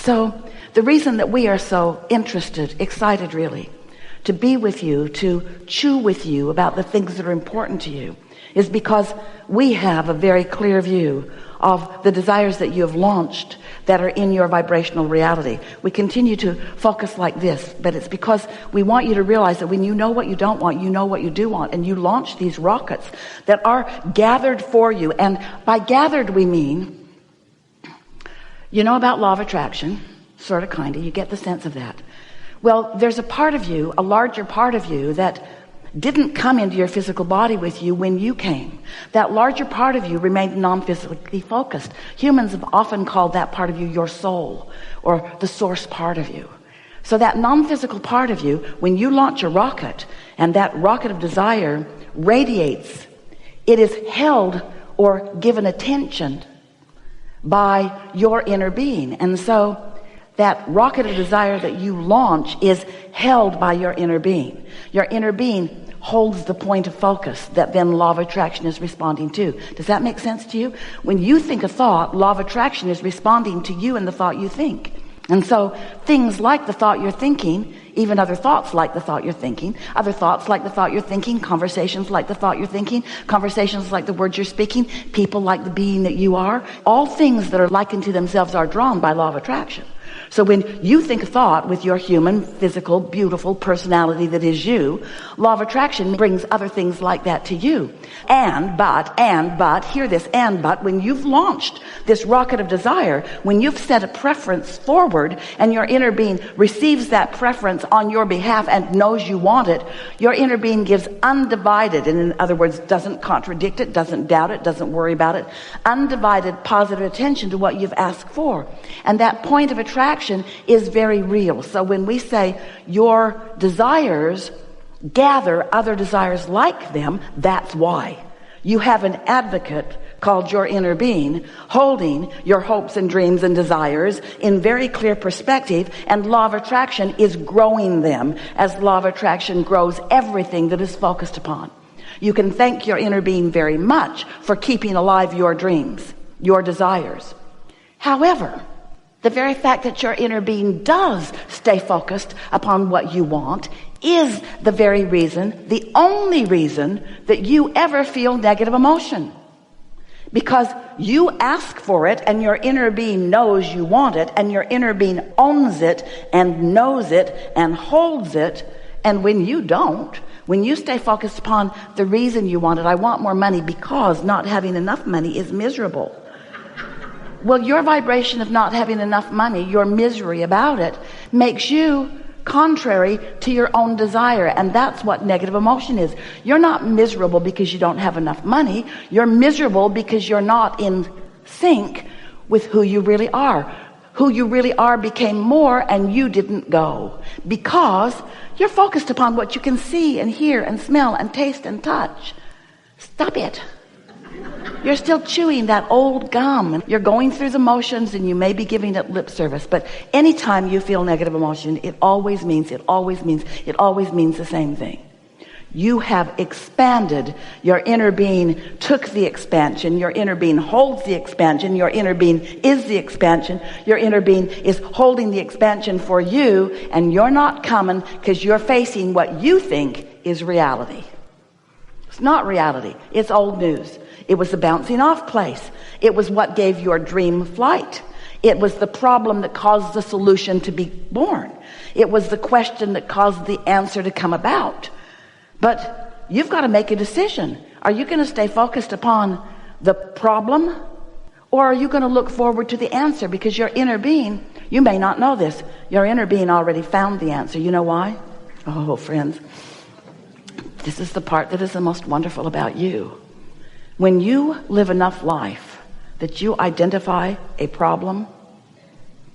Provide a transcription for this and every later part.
So the reason that we are so interested, excited really, to be with you, to chew with you about the things that are important to you, is because we have a very clear view of the desires that you have launched that are in your vibrational reality. We continue to focus like this, but it's because we want you to realize that when you know what you don't want, you know what you do want, and you launch these rockets that are gathered for you. And by gathered, we mean, you know about law of attraction, sort of, kind of, you get the sense of that. Well, there's a part of you, a larger part of you, that didn't come into your physical body with you when you came. That larger part of you remained non-physically focused. Humans have often called that part of you your soul, or the source part of you. So that non-physical part of you, when you launch a rocket, and that rocket of desire radiates, it is held or given attention by your inner being. And so that rocket of desire that you launch is held by your inner being. Your inner being holds the point of focus that then law of attraction is responding to. Does that make sense to you? When you think a thought, law of attraction is responding to you and the thought you think. And so things like the thought you're thinking, even other thoughts like the thought you're thinking, other thoughts like the thought you're thinking, conversations like the thought you're thinking, conversations like the words you're speaking, people like the being that you are, all things that are likened to themselves are drawn by law of attraction. So when you think a thought with your human, physical, beautiful personality that is you, law of attraction brings other things like that to you. And but, hear this, and but, when you've launched this rocket of desire, when you've set a preference forward and your inner being receives that preference on your behalf and knows you want it, your inner being gives undivided, and in other words, doesn't contradict it, doesn't doubt it, doesn't worry about it, undivided positive attention to what you've asked for. And that point of attraction is very real. So when we say your desires gather other desires like them, that's why. You have an advocate called your inner being holding your hopes and dreams and desires in very clear perspective, and law of attraction is growing them as law of attraction grows everything that is focused upon. You can thank your inner being very much for keeping alive your dreams, your desires. However, the very fact that your inner being does stay focused upon what you want is the very reason, the only reason, that you ever feel negative emotion. Because you ask for it and your inner being knows you want it, and your inner being owns it and knows it and holds it. And when you don't, when you stay focused upon the reason you want it, I want more money because not having enough money is miserable. Well, your vibration of not having enough money, your misery about it, makes you contrary to your own desire. And that's what negative emotion is. You're not miserable because you don't have enough money. You're miserable because you're not in sync with who you really are. Who you really are became more and you didn't go, because you're focused upon what you can see and hear and smell and taste and touch. Stop it. You're still chewing that old gum. You're going through the motions and you may be giving it lip service, but anytime you feel negative emotion, it always means the same thing. You have expanded. Your inner being took the expansion. Your inner being holds the expansion. Your inner being is the expansion. Your inner being is holding the expansion for you, and you're not coming because you're facing what you think is reality. It's not reality. It's old news. It was the bouncing off place. It was what gave your dream flight. It was the problem that caused the solution to be born. It was the question that caused the answer to come about. But you've got to make a decision. Are you going to stay focused upon the problem, or are you going to look forward to the answer? Because your inner being, you may not know this, your inner being already found the answer. You know why? Oh, friends, this is the part that is the most wonderful about you. When you live enough life that you identify a problem,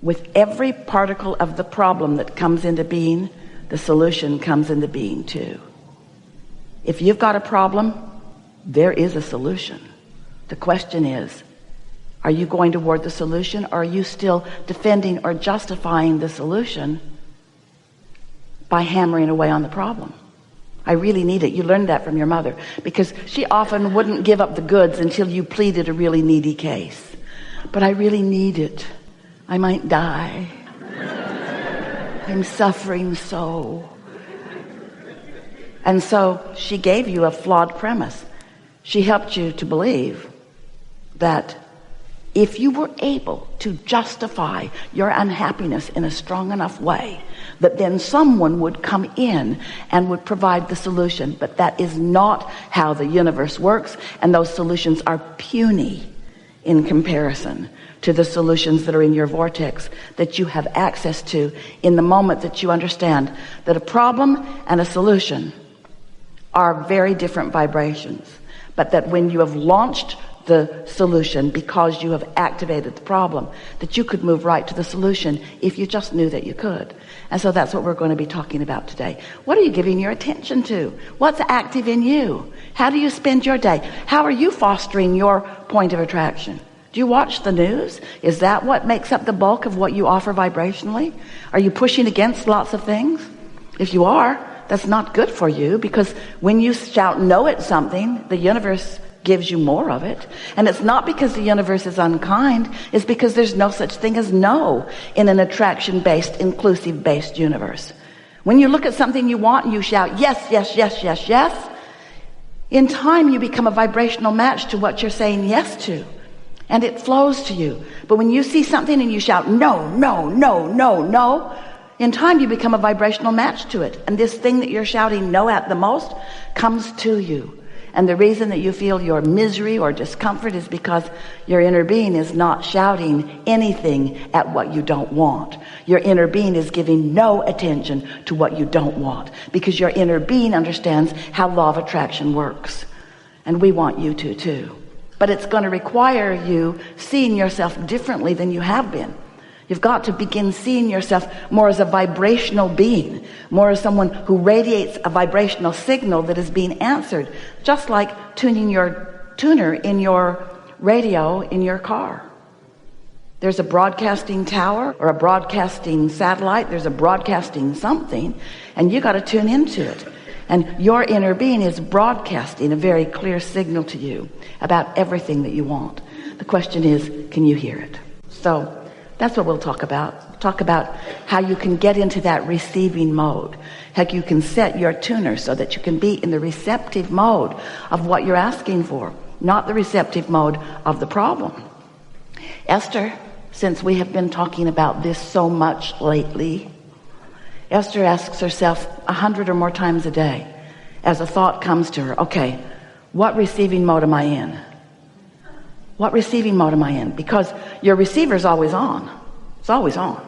with every particle of the problem that comes into being, the solution comes into being too. If you've got a problem, there is a solution. The question is, are you going toward the solution, or are you still defending or justifying the solution by hammering away on the problem? I really need it. You learned that from your mother, because she often wouldn't give up the goods until you pleaded a really needy case. But I really need it. I might die. I'm suffering so. And so she gave you a flawed premise. She helped you to believe that if you were able to justify your unhappiness in a strong enough way, that then someone would come in and would provide the solution. But that is not how the universe works, and those solutions are puny in comparison to the solutions that are in your vortex that you have access to in the moment that you understand that a problem and a solution are very different vibrations, but that when you have launched the solution because you have activated the problem, that you could move right to the solution if you just knew that you could. And so that's what we're going to be talking about today. What are you giving your attention to? What's active in you? How do you spend your day? How are you fostering your point of attraction? Do you watch the news? Is that what makes up the bulk of what you offer vibrationally? Are you pushing against lots of things? If you are, that's not good for you, because when you shout no at something, the universe gives you more of it. And it's not because the universe is unkind, it's because there's no such thing as no in an attraction-based, inclusive-based universe. When you look at something you want and you shout yes, yes, yes, yes, yes, in time you become a vibrational match to what you're saying yes to, and it flows to you. But when you see something and you shout no, no, no, no, no, in time you become a vibrational match to it, and this thing that you're shouting no at the most comes to you. And the reason that you feel your misery or discomfort is because your inner being is not shouting anything at what you don't want. Your inner being is giving no attention to what you don't want, because your inner being understands how law of attraction works. And we want you to too. But it's going to require you seeing yourself differently than you have been. You've got to begin seeing yourself more as a vibrational being, more as someone who radiates a vibrational signal that is being answered, just like tuning your tuner in your radio in your car. There's a broadcasting tower or a broadcasting satellite, there's a broadcasting something, and you got to tune into it. And your inner being is broadcasting a very clear signal to you about everything that you want. The question is, can you hear it? So that's what we'll talk about. Talk about how you can get into that receiving mode, how you can set your tuner so that you can be in the receptive mode of what you're asking for, not the receptive mode of the problem. Esther, since we have been talking about this so much lately, Esther asks herself 100 or more times a day, as a thought comes to her, okay, what receiving mode am I in? What receiving mode am I in? Because your receiver is always on. It's always on.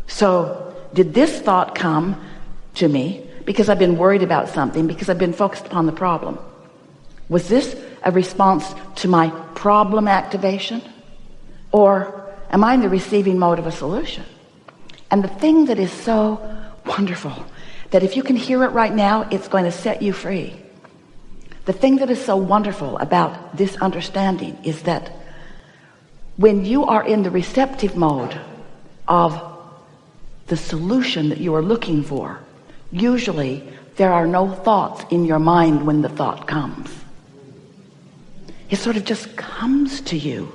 So did this thought come to me because I've been worried about something, because I've been focused upon the problem? Was this a response to my problem activation? Or am I in the receiving mode of a solution? And the thing that is so wonderful, that if you can hear it right now, it's going to set you free. The thing that is so wonderful about this understanding is that when you are in the receptive mode of the solution that you are looking for, usually there are no thoughts in your mind when the thought comes. It sort of just comes to you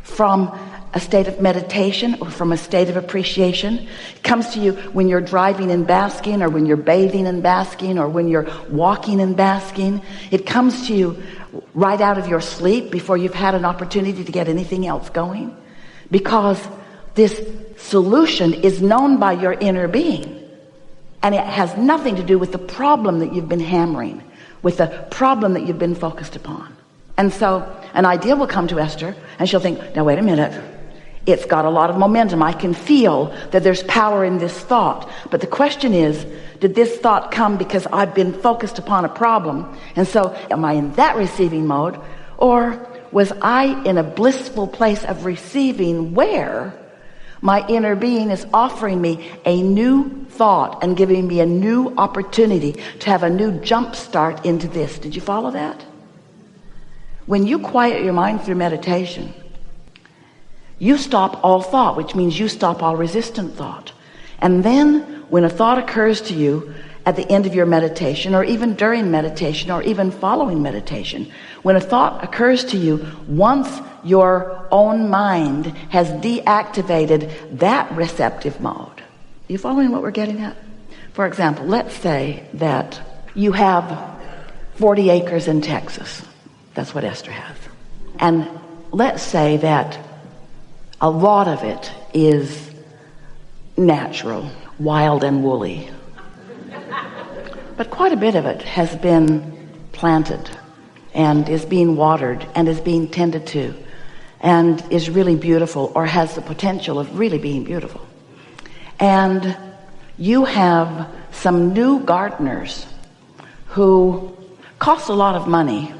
from a state of meditation or from a state of appreciation. It comes to you when you're driving and basking, or when you're bathing and basking, or when you're walking and basking. It comes to you right out of your sleep before you've had an opportunity to get anything else going, because this solution is known by your inner being, and it has nothing to do with the problem that you've been hammering, with the problem that you've been focused upon. And so an idea will come to Esther, and she'll think, now wait a minute, it's got a lot of momentum. I can feel that there's power in this thought. But the question is, did this thought come because I've been focused upon a problem? And so am I in that receiving mode? Or was I in a blissful place of receiving where my inner being is offering me a new thought and giving me a new opportunity to have a new jump start into this? Did you follow that? When you quiet your mind through meditation, you stop all thought, which means you stop all resistant thought. And then when a thought occurs to you, at the end of your meditation, or even during meditation, or even following meditation, when a thought occurs to you, once your own mind has deactivated that receptive mode. You following what we're getting at? For example, let's say that you have 40 acres in Texas. That's what Esther has. And let's say that a lot of it is natural, wild and woolly. But quite a bit of it has been planted and is being watered and is being tended to and is really beautiful, or has the potential of really being beautiful. And you have some new gardeners who cost a lot of money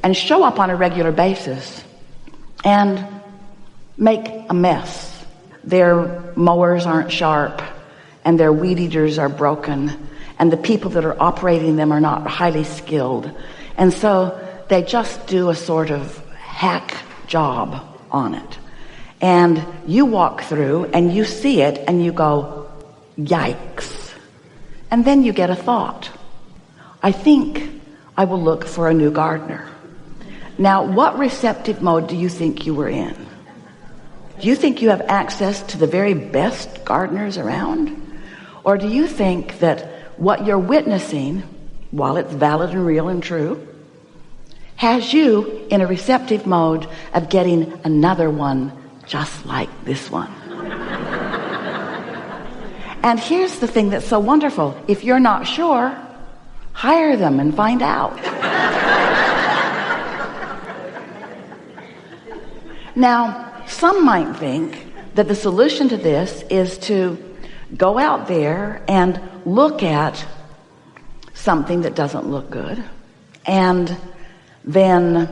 and show up on a regular basis and make a mess. Their mowers aren't sharp and their weed eaters are broken, and the people that are operating them are not highly skilled. And so they just do a sort of hack job on it. And you walk through and you see it and you go, yikes. And then you get a thought. I think I will look for a new gardener. Now, what receptive mode do you think you were in? Do you think you have access to the very best gardeners around? Or do you think that what you're witnessing, while it's valid and real and true, has you in a receptive mode of getting another one just like this one? And here's the thing that's so wonderful. If you're not sure, hire them and find out. Now, some might think that the solution to this is to go out there and look at something that doesn't look good, and then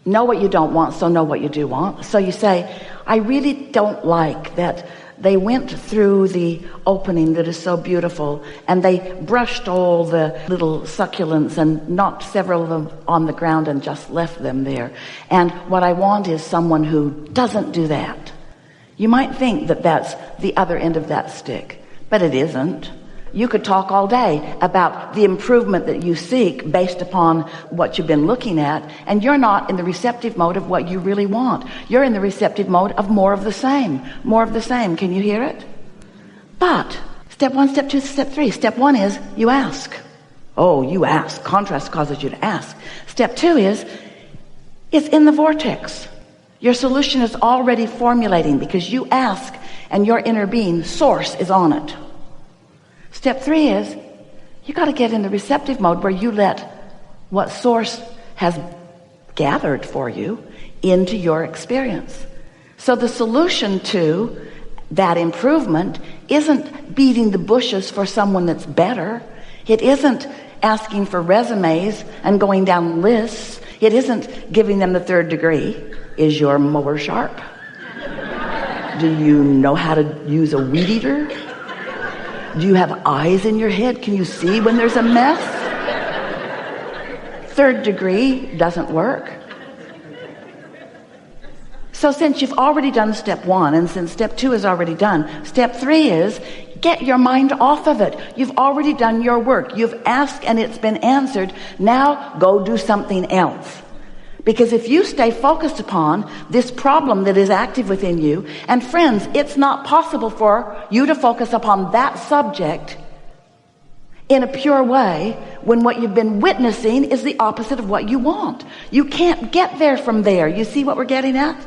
know what you don't want, so know what you do want. So you say, I really don't like that they went through the opening that is so beautiful and they brushed all the little succulents and knocked several of them on the ground and just left them there. And what I want is someone who doesn't do that. You might think that that's the other end of that stick, but it isn't. You could talk all day about the improvement that you seek based upon what you've been looking at, and you're not in the receptive mode of what you really want. You're in the receptive mode of more of the same. More of the same. Can you hear it? But step 1, step 2, step 3. Step 1 is you ask. Oh, you ask. Contrast causes you to ask. Step 2 is it's in the vortex. Your solution is already formulating because you ask and your inner being, source, is on it. Step 3 is you got to get in the receptive mode where you let what source has gathered for you into your experience. So the solution to that improvement isn't beating the bushes for someone that's better. It isn't asking for resumes and going down lists. It isn't giving them the 3rd degree. Is your mower sharp? Do you know how to use a weed eater? Do you have eyes in your head? Can you see when there's a mess? 3rd degree doesn't work. So since you've already done step 1, and since step 2 is already done, step 3 is get your mind off of it. You've already done your work. You've asked and it's been answered. Now go do something else. Because if you stay focused upon this problem that is active within you, and friends, it's not possible for you to focus upon that subject in a pure way when what you've been witnessing is the opposite of what you want. You can't get there from there. You see what we're getting at?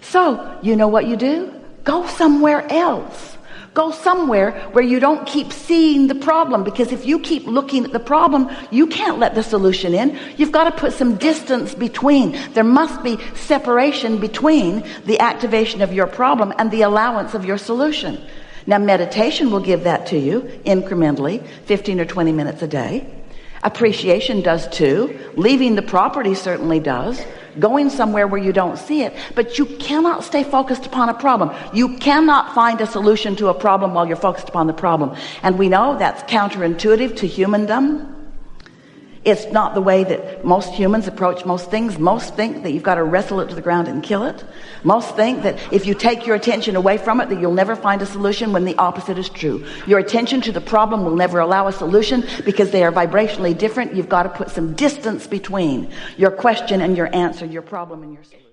So, you know what you do? Go somewhere else. Go somewhere where you don't keep seeing the problem, because if you keep looking at the problem, you can't let the solution in. You've got to put some distance between. There must be separation between the activation of your problem and the allowance of your solution. Now, meditation will give that to you incrementally, 15 or 20 minutes a day. Appreciation does too. Leaving the property certainly does. Going somewhere where you don't see it. But you cannot stay focused upon a problem. You cannot find a solution to a problem while you're focused upon the problem. And we know that's counterintuitive to humandom. It's not the way that most humans approach most things. Most think that you've got to wrestle it to the ground and kill it. Most think that if you take your attention away from it, that you'll never find a solution, when the opposite is true. Your attention to the problem will never allow a solution, because they are vibrationally different. You've got to put some distance between your question and your answer, your problem and your solution.